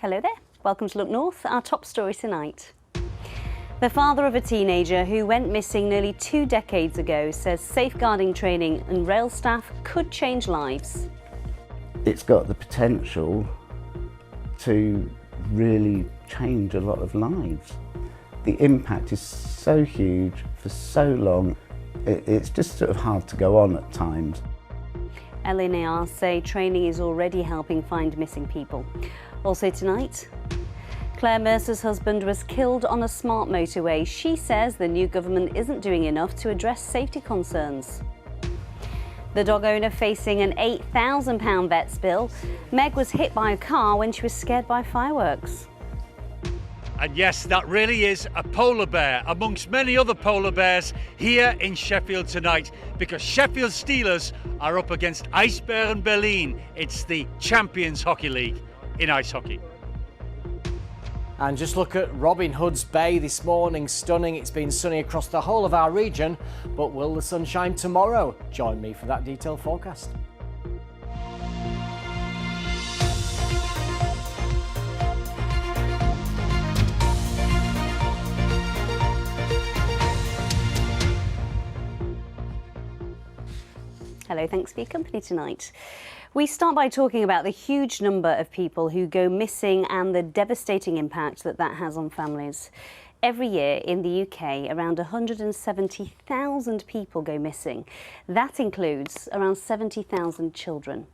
Hello there, welcome to Look North. Our top story tonight. The father of a teenager who went missing nearly 2 decades ago says safeguarding training and rail staff could change lives. It's got the potential to really change a lot of lives. The impact is so huge for so long, it's just sort of hard to go on at times. LNAR say training is already helping find missing people. Also tonight, Claire Mercer's husband was killed on a smart motorway. She says the new government isn't doing enough to address safety concerns. The dog owner facing an £8,000 vet's bill. Meg was hit by a car when she was scared by fireworks. And yes, that really is a polar bear amongst many other polar bears here in Sheffield tonight, because Sheffield Steelers are up against Eisbären Berlin. It's the Champions Hockey League in ice hockey. And just look at Robin Hood's Bay this morning, stunning. It's been sunny across the whole of our region, but will the sun shine tomorrow? Join me for that detailed forecast. Hello, thanks for your company tonight. We start by talking about the huge number of people who go missing and the devastating impact that has on families. Every year in the UK, around 170,000 people go missing. That includes around 70,000 children.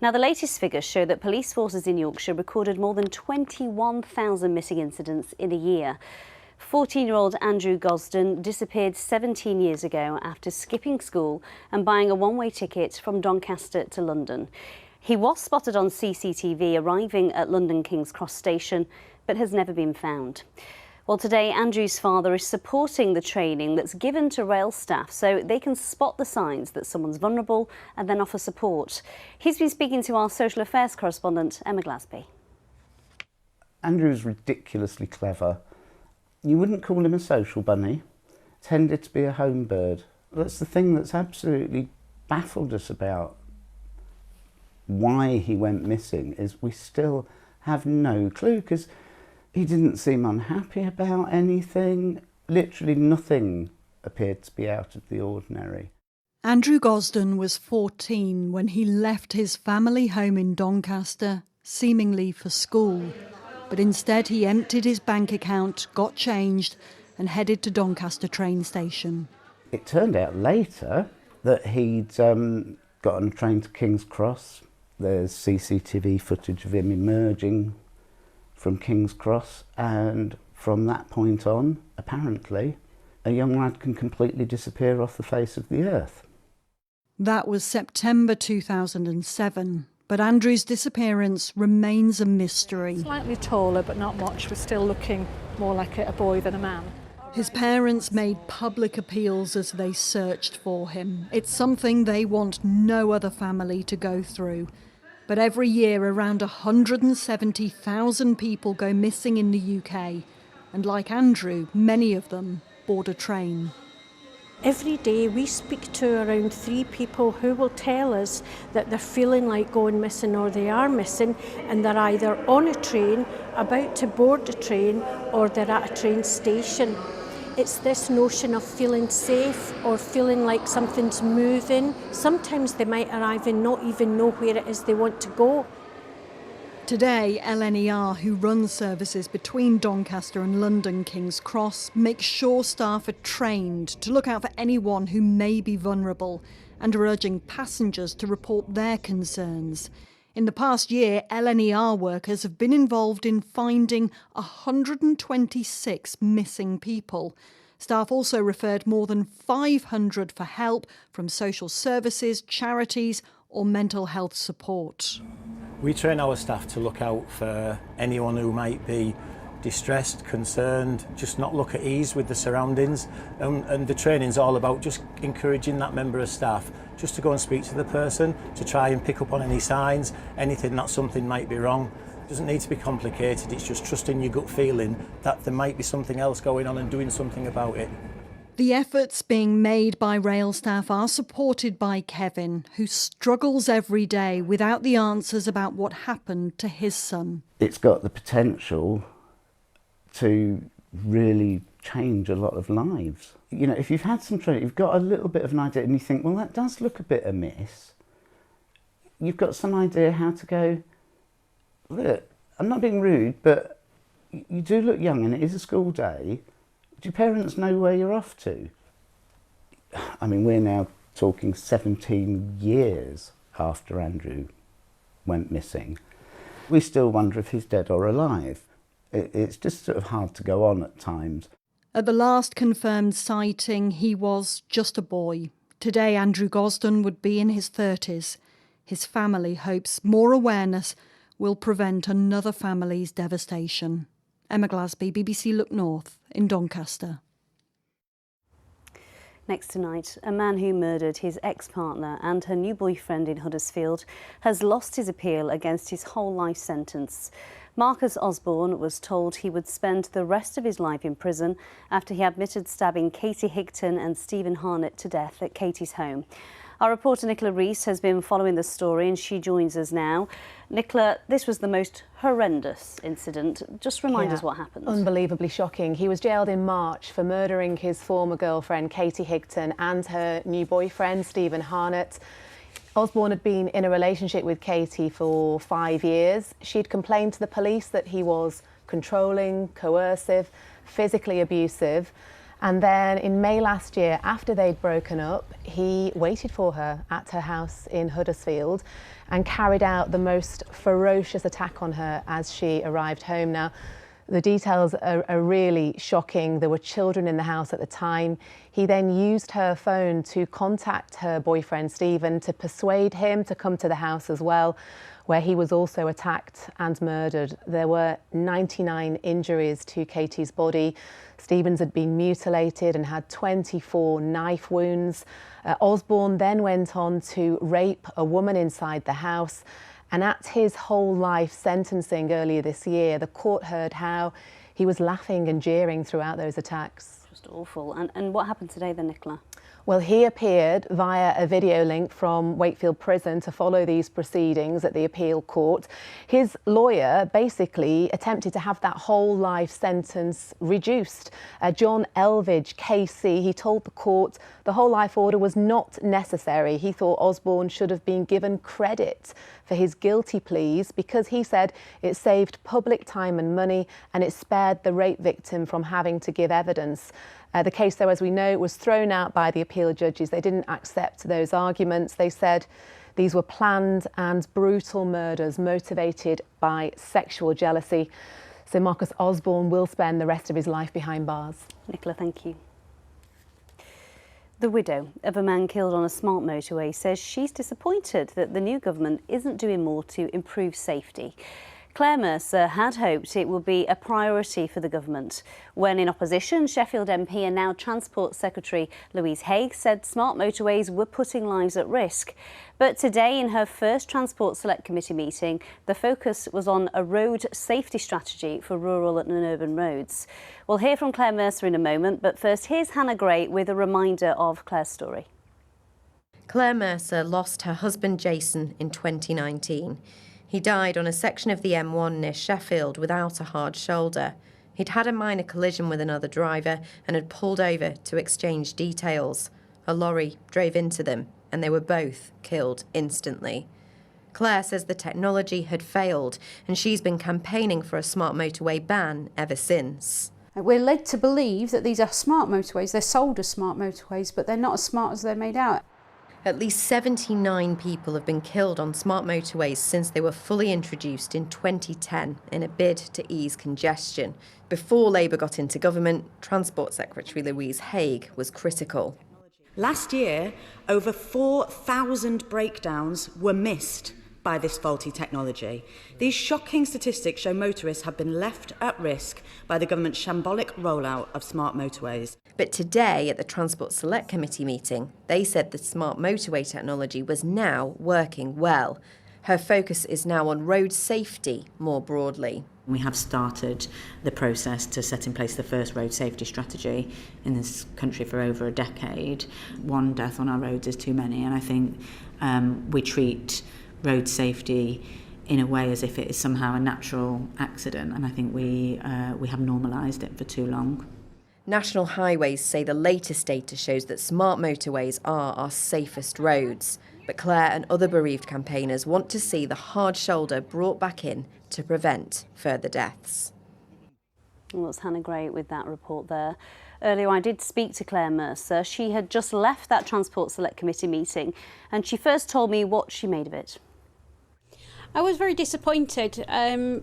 Now, the latest figures show that police forces in Yorkshire recorded more than 21,000 missing incidents in a year. 14-year-old Andrew Gosden disappeared 17 years ago after skipping school and buying a one-way ticket from Doncaster to London. He was spotted on CCTV arriving at London King's Cross station, but has never been found. Well, today Andrew's father is supporting the training that's given to rail staff so they can spot the signs that someone's vulnerable and then offer support. He's been speaking to our social affairs correspondent, Emma Glasby. Andrew's ridiculously clever. You wouldn't call him a social bunny, tended to be a home bird. That's the thing that's absolutely baffled us about why he went missing, is we still have no clue, because he didn't seem unhappy about anything. Literally nothing appeared to be out of the ordinary. Andrew Gosden was 14 when he left his family home in Doncaster, seemingly for school. But instead he emptied his bank account, got changed and headed to Doncaster train station. It turned out later that he'd got on a train to King's Cross. There's CCTV footage of him emerging from King's Cross, and from that point on, apparently, a young lad can completely disappear off the face of the earth. That was September 2007. But Andrew's disappearance remains a mystery. Slightly taller, but not much. We're still looking more like a boy than a man. His parents made public appeals as they searched for him. It's something they want no other family to go through. But every year, around 170,000 people go missing in the UK. And like Andrew, many of them board a train. Every day we speak to around 3 people who will tell us that they're feeling like going missing or they are missing, and they're either on a train, about to board a train, or they're at a train station. It's this notion of feeling safe or feeling like something's moving. Sometimes they might arrive and not even know where it is they want to go. Today, LNER, who runs services between Doncaster and London King's Cross, makes sure staff are trained to look out for anyone who may be vulnerable and are urging passengers to report their concerns. In the past year, LNER workers have been involved in finding 126 missing people. Staff also referred more than 500 for help from social services, charities or mental health support. We train our staff to look out for anyone who might be distressed, concerned, just not look at ease with the surroundings. And the training's all about just encouraging that member of staff just to go and speak to the person, to try and pick up on any signs, anything that something might be wrong. It doesn't need to be complicated, it's just trusting your gut feeling that there might be something else going on and doing something about it. The efforts being made by rail staff are supported by Kevin, who struggles every day without the answers about what happened to his son. It's got the potential to really change a lot of lives. You know, if you've had some training, you've got a little bit of an idea and you think, well, that does look a bit amiss. You've got some idea how to go, look, I'm not being rude, but you do look young and it is a school day. Do your parents know where you're off to? I mean, we're now talking 17 years after Andrew went missing. We still wonder if he's dead or alive. It's just sort of hard to go on at times. At the last confirmed sighting, he was just a boy. Today, Andrew Gosden would be in his 30s. His family hopes more awareness will prevent another family's devastation. Emma Glasby, BBC Look North in Doncaster. Next tonight, a man who murdered his ex-partner and her new boyfriend in Huddersfield has lost his appeal against his whole life sentence. Marcus Osborne was told he would spend the rest of his life in prison after he admitted stabbing Katie Higton and Stephen Harnett to death at Katie's home. Our reporter Nicola Rees has been following the story and she joins us now. Nicola, this was the most horrendous incident. Just remind us what happened. Unbelievably shocking. He was jailed in March for murdering his former girlfriend Katie Higton and her new boyfriend Stephen Harnett. Osborne had been in a relationship with Katie for 5 years. She'd complained to the police that he was controlling, coercive, physically abusive. And then in May last year, after they'd broken up, he waited for her at her house in Huddersfield and carried out the most ferocious attack on her as she arrived home. Now, the details are really shocking. There were children in the house at the time. He then used her phone to contact her boyfriend, Stephen, to persuade him to come to the house as well, where he was also attacked and murdered. There were 99 injuries to Katie's body. Stephen's had been mutilated and had 24 knife wounds. Osborne then went on to rape a woman inside the house. And at his whole life sentencing earlier this year, the court heard how he was laughing and jeering throughout those attacks. Just awful. And what happened today then, Nicola? Well, he appeared via a video link from Wakefield Prison to follow these proceedings at the appeal court. His lawyer basically attempted to have that whole life sentence reduced. John Elvidge, KC, he told the court the whole life order was not necessary. He thought Osborne should have been given credit for his guilty pleas because he said it saved public time and money and it spared the rape victim from having to give evidence. The case, though, as we know, was thrown out by the appeal judges. They didn't accept those arguments. They said these were planned and brutal murders motivated by sexual jealousy. So Marcus Osborne will spend the rest of his life behind bars. Nicola, thank you. The widow of a man killed on a smart motorway says she's disappointed that the new government isn't doing more to improve safety. Claire Mercer had hoped it would be a priority for the government. When in opposition, Sheffield MP and now Transport Secretary Louise Haigh said smart motorways were putting lives at risk. But today, in her first Transport Select Committee meeting, the focus was on a road safety strategy for rural and urban roads. We'll hear from Claire Mercer in a moment, but first here's Hannah Gray with a reminder of Claire's story. Claire Mercer lost her husband Jason in 2019. He died on a section of the M1 near Sheffield without a hard shoulder. He'd had a minor collision with another driver and had pulled over to exchange details. A lorry drove into them and they were both killed instantly. Claire says the technology had failed and she's been campaigning for a smart motorway ban ever since. We're led to believe that these are smart motorways. They're sold as smart motorways, but they're not as smart as they're made out. At least 79 people have been killed on smart motorways since they were fully introduced in 2010 in a bid to ease congestion. Before Labour got into government, Transport Secretary Louise Haigh was critical. Last year, over 4,000 breakdowns were missed by this faulty technology. These shocking statistics show motorists have been left at risk by the government's shambolic rollout of smart motorways. But today, at the Transport Select Committee meeting, they said the smart motorway technology was now working well. Her focus is now on road safety more broadly. We have started the process to set in place the first road safety strategy in this country for over a decade. One death on our roads is too many, and I think we treat road safety in a way as if it is somehow a natural accident, and I think we have normalised it for too long. National Highways say the latest data shows that smart motorways are our safest roads. But Claire and other bereaved campaigners want to see the hard shoulder brought back in to prevent further deaths. Well, that's Hannah Gray with that report there. Earlier I did speak to Claire Mercer. She had just left that Transport Select Committee meeting and she first told me what she made of it. I was very disappointed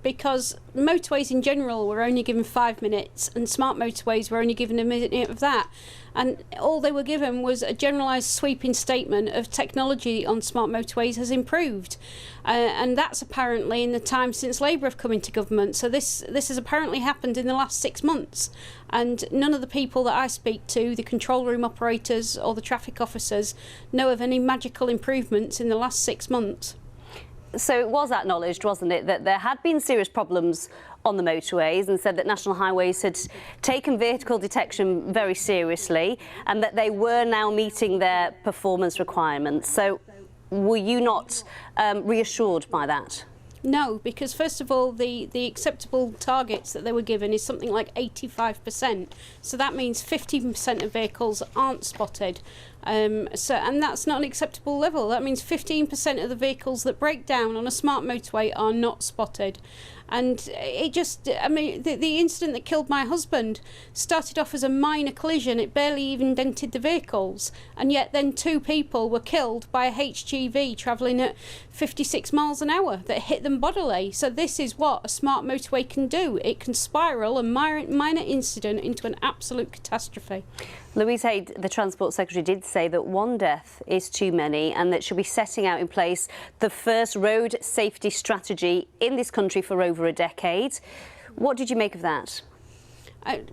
because motorways in general were only given 5 minutes and smart motorways were only given a minute of that. And all they were given was a generalised sweeping statement of technology on smart motorways has improved. And that's apparently in the time since Labour have come into government. So this has apparently happened in the last 6 months. And none of the people that I speak to, the control room operators or the traffic officers, know of any magical improvements in the last 6 months. So it was acknowledged, wasn't it, that there had been serious problems on the motorways and said that National Highways had taken vehicle detection very seriously and that they were now meeting their performance requirements. So were you not reassured by that? No, because first of all, the acceptable targets that they were given is something like 85%. So that means 15% of vehicles aren't spotted. And that's not an acceptable level. That means 15% of the vehicles that break down on a smart motorway are not spotted. And it just, I mean, the incident that killed my husband started off as a minor collision. It barely even dented the vehicles. And yet then 2 people were killed by a HGV travelling at 56 miles an hour that hit them bodily. So this is what a smart motorway can do. It can spiral a minor incident into an absolute catastrophe. Louise Haid, the Transport Secretary, did say that 1 death is too many and that she'll be setting out in place the first road safety strategy in this country for over a decade. What did you make of that?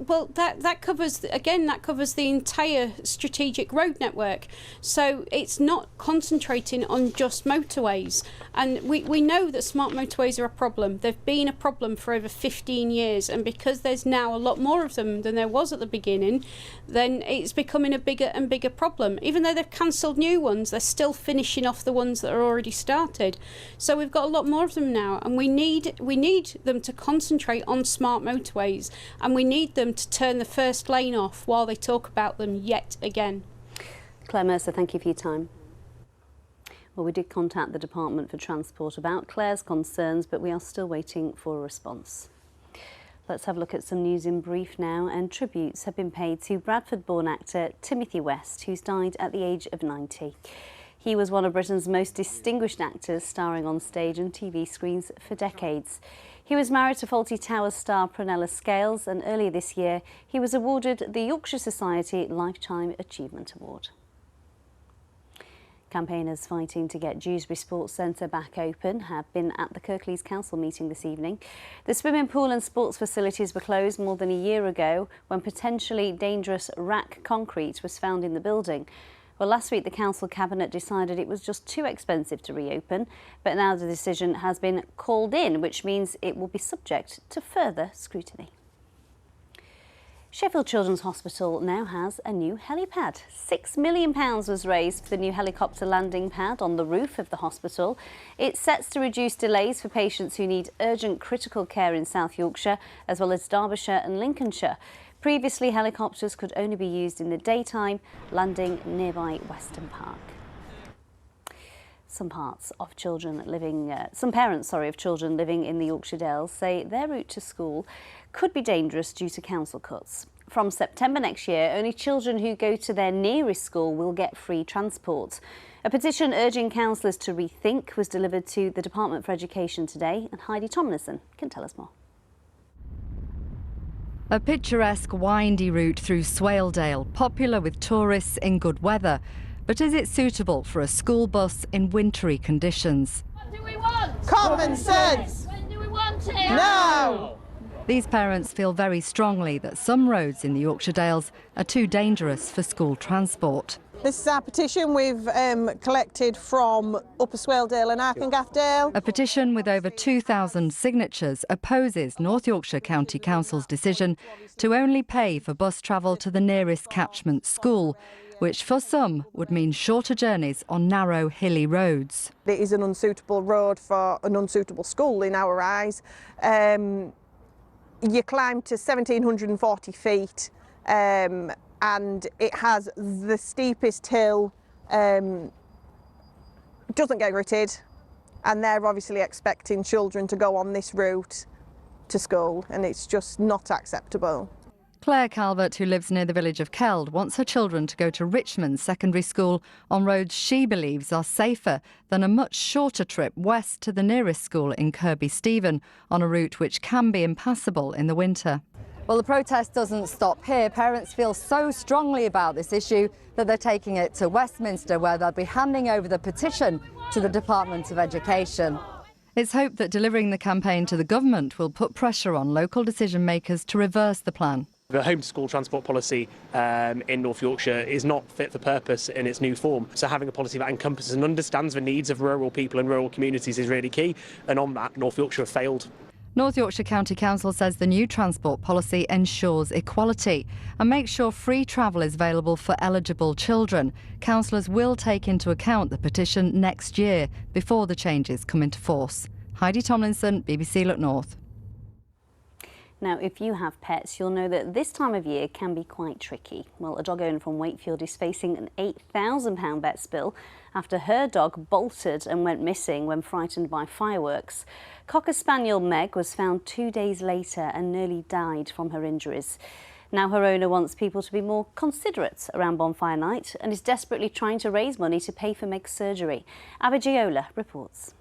Well, that covers, again, that covers the entire strategic road network. So it's not concentrating on just motorways. And we know that smart motorways are a problem. They've been a problem for over 15 years. And because there's now a lot more of them than there was at the beginning, then it's becoming a bigger and bigger problem. Even though they've cancelled new ones, they're still finishing off the ones that are already started. So we've got a lot more of them now. And we need them to concentrate on smart motorways. And we need them to turn the first lane off while they talk about them yet again. Claire Mercer, thank you for your time. Well, we did contact the Department for Transport about Claire's concerns, but we are still waiting for a response. Let's have a look at some news in brief now, and tributes have been paid to Bradford-born actor Timothy West, who's died at the age of 90. He was one of Britain's most distinguished actors, starring on stage and TV screens for decades. He was married to Fawlty Towers star Prunella Scales, and earlier this year he was awarded the Yorkshire Society Lifetime Achievement Award. Campaigners fighting to get Dewsbury Sports Centre back open have been at the Kirklees Council meeting this evening. The swimming pool and sports facilities were closed more than a year ago when potentially dangerous rack concrete was found in the building. Well, last week the Council Cabinet decided it was just too expensive to reopen, but now the decision has been called in, which means it will be subject to further scrutiny. Sheffield Children's Hospital now has a new helipad. £6 million was raised for the new helicopter landing pad on the roof of the hospital. It's set to reduce delays for patients who need urgent critical care in South Yorkshire, as well as Derbyshire and Lincolnshire. Previously, helicopters could only be used in the daytime, landing nearby Weston Park. Some parents of children living in the Yorkshire Dales say their route to school could be dangerous due to council cuts. From September next year, only children who go to their nearest school will get free transport. A petition urging councillors to rethink was delivered to the Department for Education today, and Heidi Tomlinson can tell us more. A picturesque, windy route through Swaledale, popular with tourists in good weather. But is it suitable for a school bus in wintry conditions? What do we want? Common sense! When do we want it? Now! These parents feel very strongly that some roads in the Yorkshire Dales are too dangerous for school transport. This is our petition we've collected from Upper Swaledale and Arkengaffdale. A petition with over 2,000 signatures opposes North Yorkshire County Council's decision to only pay for bus travel to the nearest catchment school, which for some would mean shorter journeys on narrow, hilly roads. It is an unsuitable road for an unsuitable school in our eyes. You climb to 1,740 feet. And it has the steepest hill, doesn't get gritted, and they're obviously expecting children to go on this route to school, and it's just not acceptable. Claire Calvert, who lives near the village of Keld, wants her children to go to Richmond Secondary School on roads she believes are safer than a much shorter trip west to the nearest school in Kirby Stephen, on a route which can be impassable in the winter. Well, the protest doesn't stop here. Parents feel so strongly about this issue that they're taking it to Westminster, where they'll be handing over the petition to the Department of Education. It's hoped that delivering the campaign to the government will put pressure on local decision makers to reverse the plan. The home-to-school transport policy in North Yorkshire is not fit for purpose in its new form. So having a policy that encompasses and understands the needs of rural people and rural communities is really key. And on that, North Yorkshire have failed. North Yorkshire County Council says the new transport policy ensures equality and makes sure free travel is available for eligible children. Councillors will take into account the petition next year before the changes come into force. Heidi Tomlinson, BBC Look North. Now, if you have pets, you'll know that this time of year can be quite tricky. Well, a dog owner from Wakefield is facing an £8,000 vet's bill after her dog bolted and went missing when frightened by fireworks. Cocker Spaniel Meg was found 2 days later and nearly died from her injuries. Now her owner wants people to be more considerate around bonfire night and is desperately trying to raise money to pay for Meg's surgery. Abby Giola reports.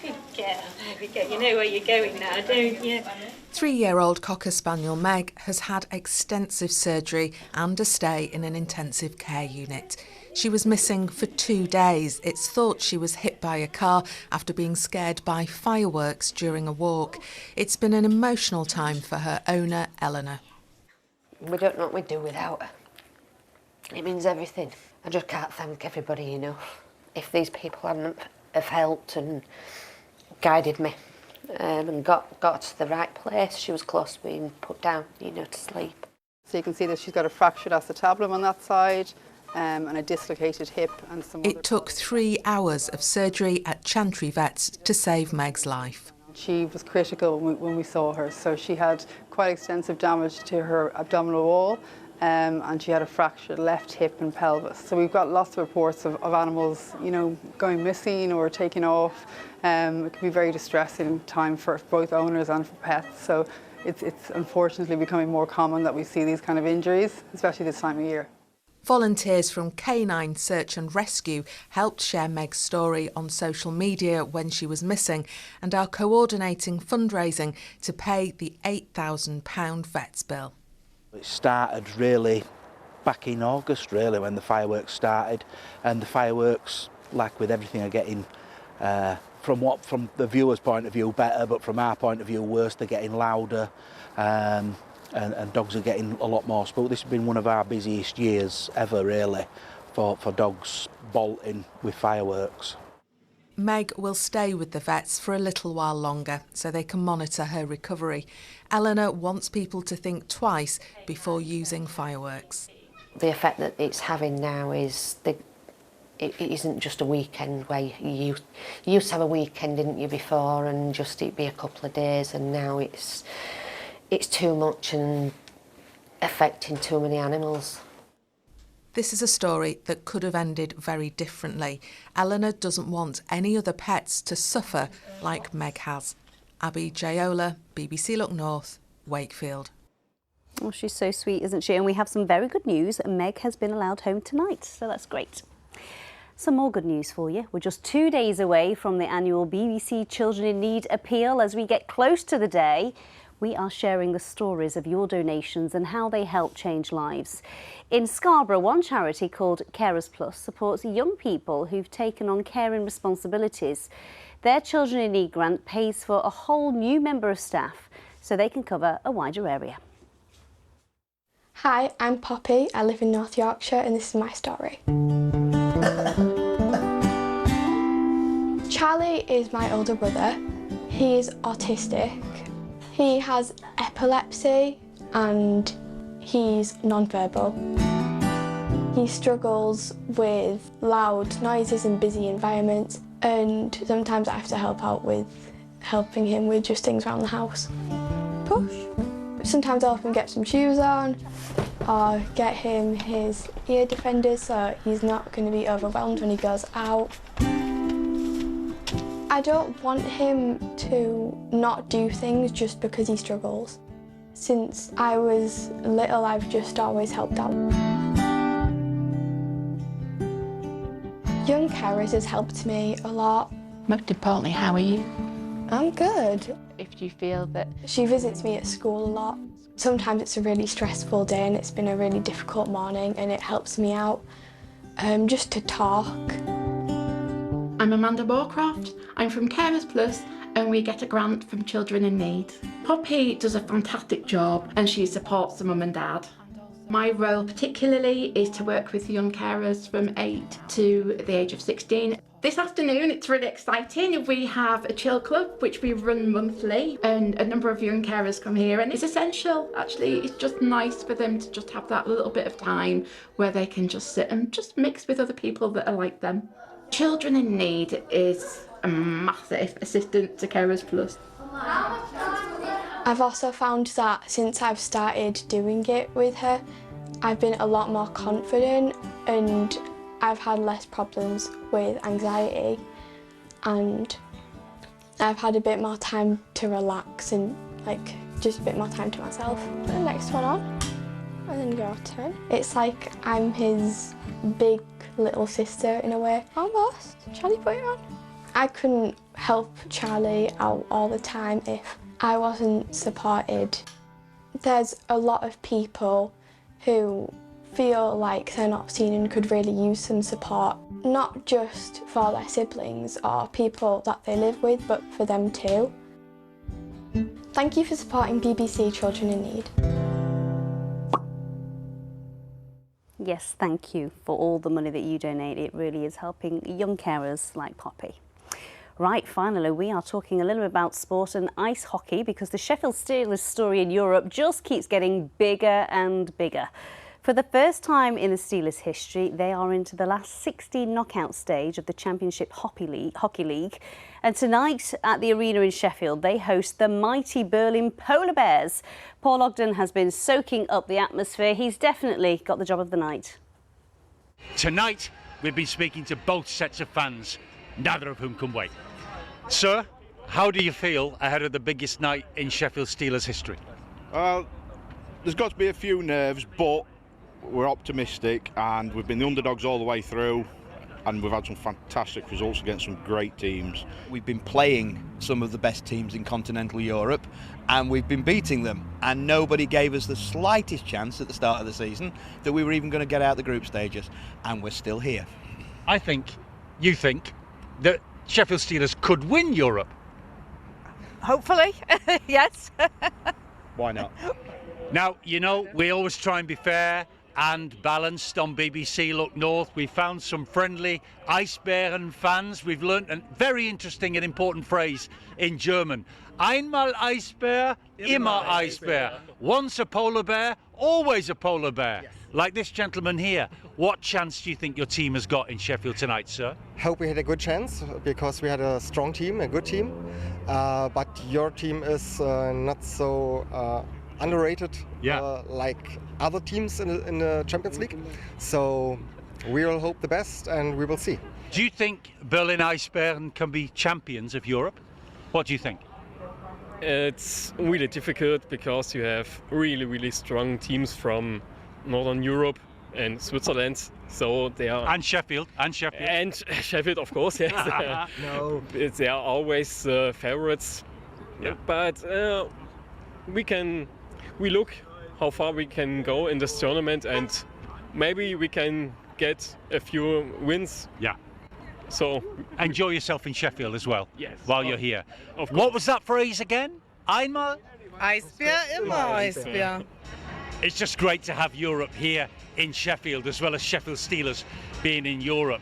Good girl, you know where you're going now, don't you? 3-year-old Cocker Spaniel Meg has had extensive surgery and a stay in an intensive care unit. She was missing for 2 days. It's thought she was hit by a car after being scared by fireworks during a walk. It's been an emotional time for her owner, Eleanor. We don't know what we'd do without her. It means everything. I just can't thank everybody enough. If these people hadn't have helped and guided me and got to the right place, she was close to being put down, to sleep. So you can see that she's got a fractured acetabulum on that side and a dislocated hip and some It took 3 hours of surgery at Chantry Vets to save Meg's life. She was critical when we saw her, so she had quite extensive damage to her abdominal wall and she had a fractured left hip and pelvis. So we've got lots of reports of animals, going missing or taken off. It can be very distressing time for both owners and for pets. So it's unfortunately becoming more common that we see these kind of injuries, especially this time of year. Volunteers from Canine Search and Rescue helped share Meg's story on social media when she was missing and are coordinating fundraising to pay the £8,000 vet's bill. It started really back in August, really, when the fireworks started, and the fireworks, like with everything, are getting, from the viewer's point of view, better, but from our point of view, worse. They're getting louder. And dogs are getting a lot more spooked. This has been one of our busiest years ever, really, for dogs bolting with fireworks. Meg will stay with the vets for a little while longer so they can monitor her recovery. Eleanor wants people to think twice before using fireworks. The effect that it's having now is it isn't just a weekend where you used to have a weekend, didn't you, before, and just it'd be a couple of days, and now it's too much and affecting too many animals. This is a story that could have ended very differently. Eleanor doesn't want any other pets to suffer like Meg has. Abby Giola, BBC Look North, Wakefield. Oh, she's so sweet, isn't she? And we have some very good news. Meg has been allowed home tonight, so that's great. Some more good news for you. We're just 2 days away from the annual BBC Children in Need appeal. As we get close to the day, we are sharing the stories of your donations and how they help change lives. In Scarborough, one charity called Carers Plus supports young people who've taken on caring responsibilities. Their Children in Need grant pays for a whole new member of staff so they can cover a wider area. Hi, I'm Poppy. I live in North Yorkshire and this is my story. Charlie is my older brother. He's autistic. He has epilepsy and he's non-verbal. He struggles with loud noises in busy environments, and sometimes I have to helping him with just things around the house. Push. Sometimes I'll often get some shoes on or get him his ear defenders so he's not going to be overwhelmed when he goes out. I don't want him to not do things just because he struggles. Since I was little, I've just always helped out. Young Carers has helped me a lot. Most importantly, how are you? I'm good. If you feel that... She visits me at school a lot. Sometimes it's a really stressful day and it's been a really difficult morning, and it helps me out just to talk. I'm Amanda Moorcroft. I'm from Carers Plus and we get a grant from Children in Need. Poppy does a fantastic job and she supports the mum and dad. My role particularly is to work with young carers from 8 to the age of 16. This afternoon it's really exciting. We have a chill club which we run monthly and a number of young carers come here, and it's essential actually. It's just nice for them to just have that little bit of time where they can just sit and just mix with other people that are like them. Children in Need is a massive assistance to Carers Plus. I've also found that since I've started doing it with her, I've been a lot more confident and I've had less problems with anxiety, and I've had a bit more time to relax and just a bit more time to myself. Put the next one on and then your turn. It's like I'm his big little sister in a way. Almost. Charlie, put it on. I couldn't help Charlie out all the time if I wasn't supported. There's a lot of people who feel like they're not seen and could really use some support, not just for their siblings or people that they live with, but for them too. Thank you for supporting BBC Children in Need. Yes, thank you for all the money that you donate. It really is helping young carers like Poppy. Right, finally, we are talking a little bit about sport and ice hockey, because the Sheffield Steelers story in Europe just keeps getting bigger and bigger. For the first time in the Steelers' history, they are into the last 16 knockout stage of the Championship Hockey League. And tonight at the arena in Sheffield, they host the mighty Berlin Polar Bears. Paul Ogden has been soaking up the atmosphere. He's definitely got the job of the night. Tonight, we've been speaking to both sets of fans, neither of whom can wait. Sir, how do you feel ahead of the biggest night in Sheffield Steelers history? There's got to be a few nerves, but we're optimistic and we've been the underdogs all the way through, and we've had some fantastic results against some great teams. We've been playing some of the best teams in continental Europe and we've been beating them, and nobody gave us the slightest chance at the start of the season that we were even going to get out the group stages, and we're still here. You think that Sheffield Steelers could win Europe? Hopefully, yes. Why not? Now, you know, we always try and be fair and balanced on BBC Look North. We found some friendly Eisbären fans. We've learnt a very interesting and important phrase in German. Einmal Eisbär, immer Eisbär. Once a polar bear, always a polar bear. Yes. Like this gentleman here. What chance do you think your team has got in Sheffield tonight, sir? Hope we had a good chance, because we had a strong team, a good team. But your team is not so underrated like other teams in the Champions League. So we will hope the best and we will see. Do you think Berlin Eisbären can be champions of Europe? What do you think? It's really difficult because you have really strong teams from Northern Europe and Switzerland, so they are... And Sheffield. And Sheffield, of course, yes. No. They are always favourites. Yeah. But we look how far we can go in this tournament, and maybe we can get a few wins. Yeah. So enjoy yourself in Sheffield as well. Yes. While you're here. Of course. What was that phrase again? Einmal? Eisbär, immer Eisbär. It's just great to have Europe here in Sheffield, as well as Sheffield Steelers being in Europe.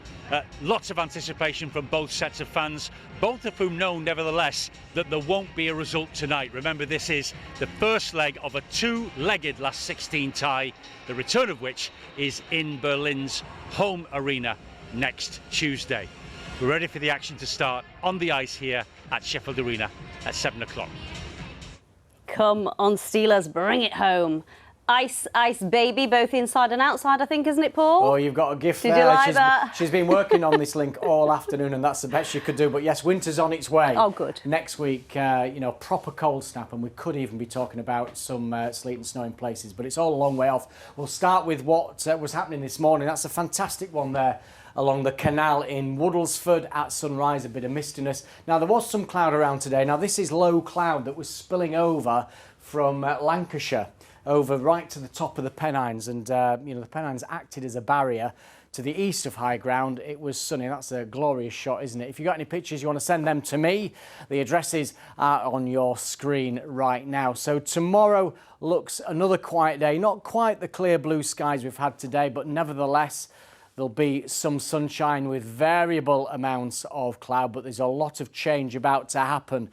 Lots of anticipation from both sets of fans, both of whom know nevertheless that there won't be a result tonight. Remember, this is the first leg of a two-legged last 16 tie, the return of which is in Berlin's home arena next Tuesday. We're ready for the action to start on the ice here at Sheffield Arena at 7 o'clock. Come on, Steelers, bring it home. Ice, ice, baby, both inside and outside, I think, isn't it, Paul? Oh, you've got a gift Did there. you like that? She's been working on this link all afternoon, and that's the best she could do. But yes, winter's on its way. Oh, good. Next week, you know, proper cold snap, and we could even be talking about some sleet and snow in places, but it's all a long way off. We'll start with what was happening this morning. That's a fantastic one there along the canal in Woodlesford at sunrise, a bit of mistiness. Now, there was some cloud around today. Now, this is low cloud that was spilling over from Lancashire over right to the top of the Pennines, and you know, the Pennines acted as a barrier to the east of high ground. It was sunny. That's a glorious shot, isn't it? If you've got any pictures you want to send them to me, the addresses are on your screen right now. So tomorrow looks another quiet day, not quite the clear blue skies we've had today, but nevertheless there'll be some sunshine with variable amounts of cloud, but there's a lot of change about to happen.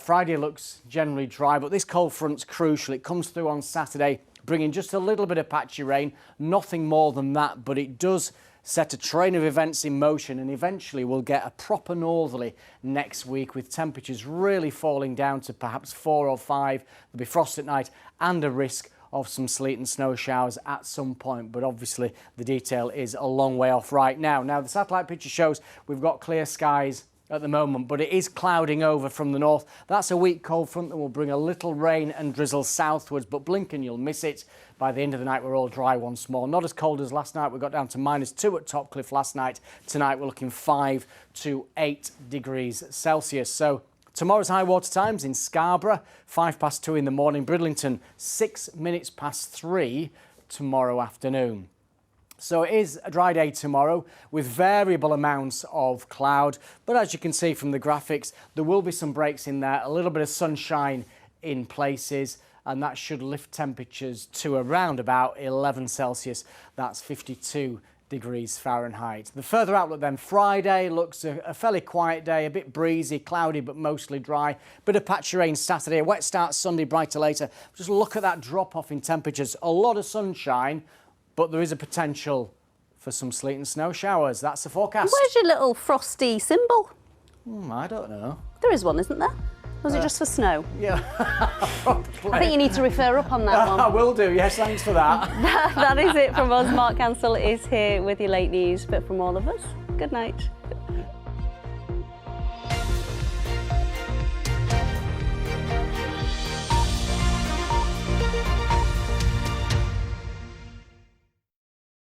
Friday looks generally dry, but this cold front's crucial. It comes through on Saturday, bringing just a little bit of patchy rain, nothing more than that, but it does set a train of events in motion, and eventually we'll get a proper northerly next week with temperatures really falling down to perhaps 4 or 5. There'll be frost at night and a risk of some sleet and snow showers at some point, but obviously the detail is a long way off right now. Now, the satellite picture shows we've got clear skies at the moment, but it is clouding over from the north. That's a weak cold front that will bring a little rain and drizzle southwards, but blink and you'll miss it. By the end of the night, we're all dry once more. Not as cold as last night. We got down to -2 at Topcliffe last night. Tonight, we're looking 5 to 8 degrees Celsius. So tomorrow's high water times in Scarborough, 2:05 in the morning. Bridlington, 3:06 tomorrow afternoon. So it is a dry day tomorrow with variable amounts of cloud. But as you can see from the graphics, there will be some breaks in there, a little bit of sunshine in places, and that should lift temperatures to around about 11 Celsius. That's 52 degrees Fahrenheit. The further outlook then, Friday looks a fairly quiet day, a bit breezy, cloudy, but mostly dry. Bit of patchy rain Saturday, a wet start Sunday, brighter later. Just look at that drop off in temperatures. A lot of sunshine, but there is a potential for some sleet and snow showers. That's the forecast. Where's your little frosty symbol? I don't know. There is one, isn't there? Was it just for snow? Yeah. I think you need to refer up on that one. I will do, yes, thanks for that. That is it from us. Mark Ansell is here with your late news, but from all of us, good night.